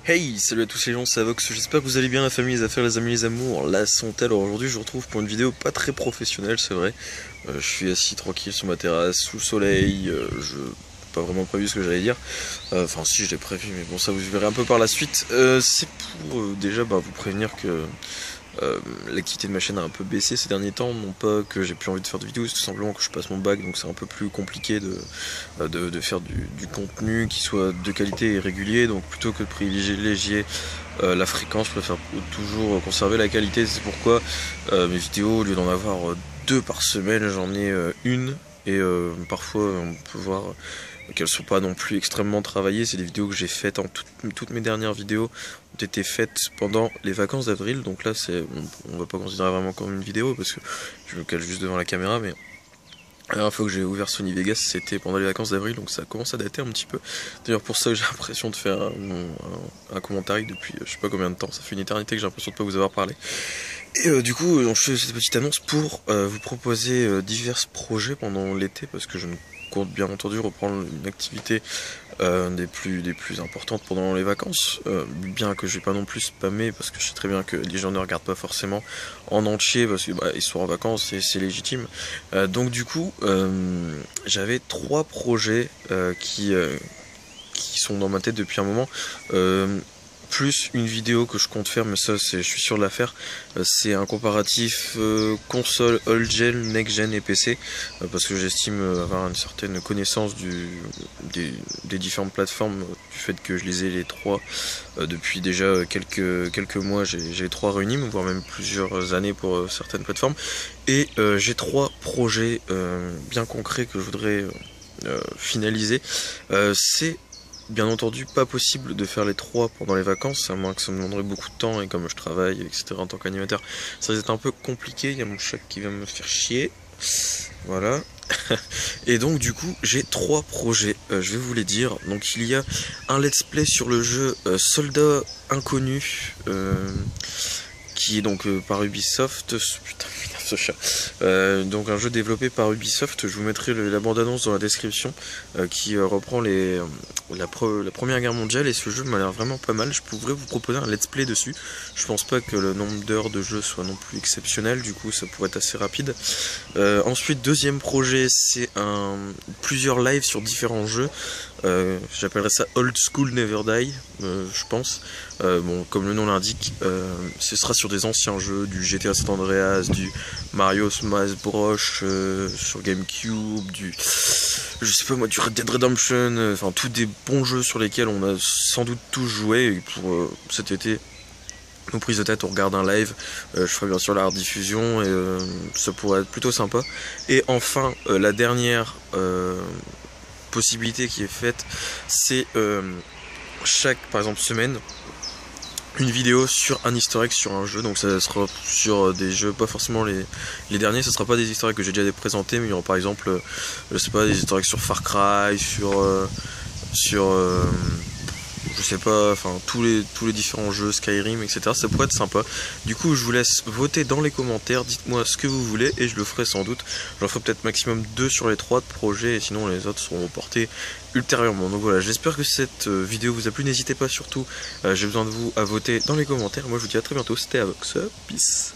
Hey, salut à tous les gens, c'est Avox, j'espère que vous allez bien, la famille, les affaires, les amis, les amours, la santé. Alors aujourd'hui je vous retrouve pour une vidéo pas très professionnelle, c'est vrai. Je suis assis tranquille sur ma terrasse, sous le soleil, je pas vraiment prévu ce que j'allais dire. Enfin si, je l'ai prévu, mais bon, ça vous verrez un peu par la suite. C'est pour déjà vous prévenir que l'activité de ma chaîne a un peu baissé ces derniers temps, non pas que j'ai plus envie de faire de vidéos, c'est tout simplement que je passe mon bac, donc c'est un peu plus compliqué de faire du contenu qui soit de qualité et régulier, donc plutôt que de privilégier la fréquence, je préfère toujours conserver la qualité. C'est pourquoi mes vidéos, au lieu d'en avoir deux par semaine, j'en ai une, et parfois on peut voir qu'elles sont pas non plus extrêmement travaillées. C'est des vidéos que j'ai faites toutes mes dernières vidéos ont été faites pendant les vacances d'avril, donc là on va pas considérer vraiment comme une vidéo parce que je me cache juste devant la caméra, mais la dernière fois que j'ai ouvert Sony Vegas c'était pendant les vacances d'avril, donc ça commence à dater un petit peu. D'ailleurs pour ça que j'ai l'impression de faire un commentaire depuis je sais pas combien de temps, ça fait une éternité que j'ai l'impression de pas vous avoir parlé. Et du coup je fais cette petite annonce pour vous proposer divers projets pendant l'été, parce que je ne compte bien entendu reprendre une activité des plus importantes pendant les vacances, bien que je vais pas non plus spammer, parce que je sais très bien que les gens ne regardent pas forcément en entier parce que ils sont en vacances et c'est légitime. Donc du coup j'avais trois projets qui sont dans ma tête depuis un moment, plus une vidéo que je compte faire, mais ça je suis sûr de la faire. C'est un comparatif console old-gen, next-gen et PC, parce que j'estime avoir une certaine connaissance des différentes plateformes, du fait que je les ai les trois depuis déjà quelques mois. J'ai les trois réunis, voire même plusieurs années pour certaines plateformes, et j'ai trois projets bien concrets que je voudrais finaliser. C'est bien entendu pas possible de faire les trois pendant les vacances, à moins que ça me demanderait beaucoup de temps, et comme je travaille, etc. en tant qu'animateur, ça va être un peu compliqué. Il y a mon chat qui va me faire chier. Voilà. Et donc du coup j'ai trois projets, je vais vous les dire. Donc il y a un let's play sur le jeu Soldat Inconnu, qui est donc par Ubisoft. Putain, ce chat. Donc un jeu développé par Ubisoft. Je vous mettrai la bande-annonce dans la description, qui reprend la Première Guerre mondiale, et ce jeu m'a l'air vraiment pas mal. Je pourrais vous proposer un let's play dessus. Je pense pas que le nombre d'heures de jeu soit non plus exceptionnel, du coup ça pourrait être assez rapide. Ensuite, deuxième projet, c'est plusieurs lives sur différents jeux. J'appellerais ça Old School Never Die, je pense. Bon, comme le nom l'indique, ce sera sur des anciens jeux, du GTA San Andreas, du Mario Smash Bros sur GameCube, je sais pas moi, du Red Dead Redemption, enfin tous des bons jeux sur lesquels on a sans doute tous joué. Et pour cet été, nos prises de tête, on regarde un live, je ferai bien sûr la rediffusion, et ça pourrait être plutôt sympa. Et enfin, la dernière possibilité qui est faite, c'est chaque, par exemple, semaine, une vidéo sur un easter egg sur un jeu. Donc ça sera sur des jeux, pas forcément les derniers, ça sera pas des easter eggs que j'ai déjà présentés, mais il y aura par exemple je sais pas, des easter eggs sur Far Cry, sur je sais pas, enfin tous les différents jeux, Skyrim, etc. Ça pourrait être sympa. Du coup je vous laisse voter dans les commentaires, dites-moi ce que vous voulez et je le ferai sans doute. J'en ferai peut-être maximum 2 sur les 3 de projets, et sinon les autres seront reportés ultérieurement. Donc voilà, j'espère que cette vidéo vous a plu. N'hésitez pas surtout, j'ai besoin de vous à voter dans les commentaires. Moi je vous dis à très bientôt, c'était Avox, peace.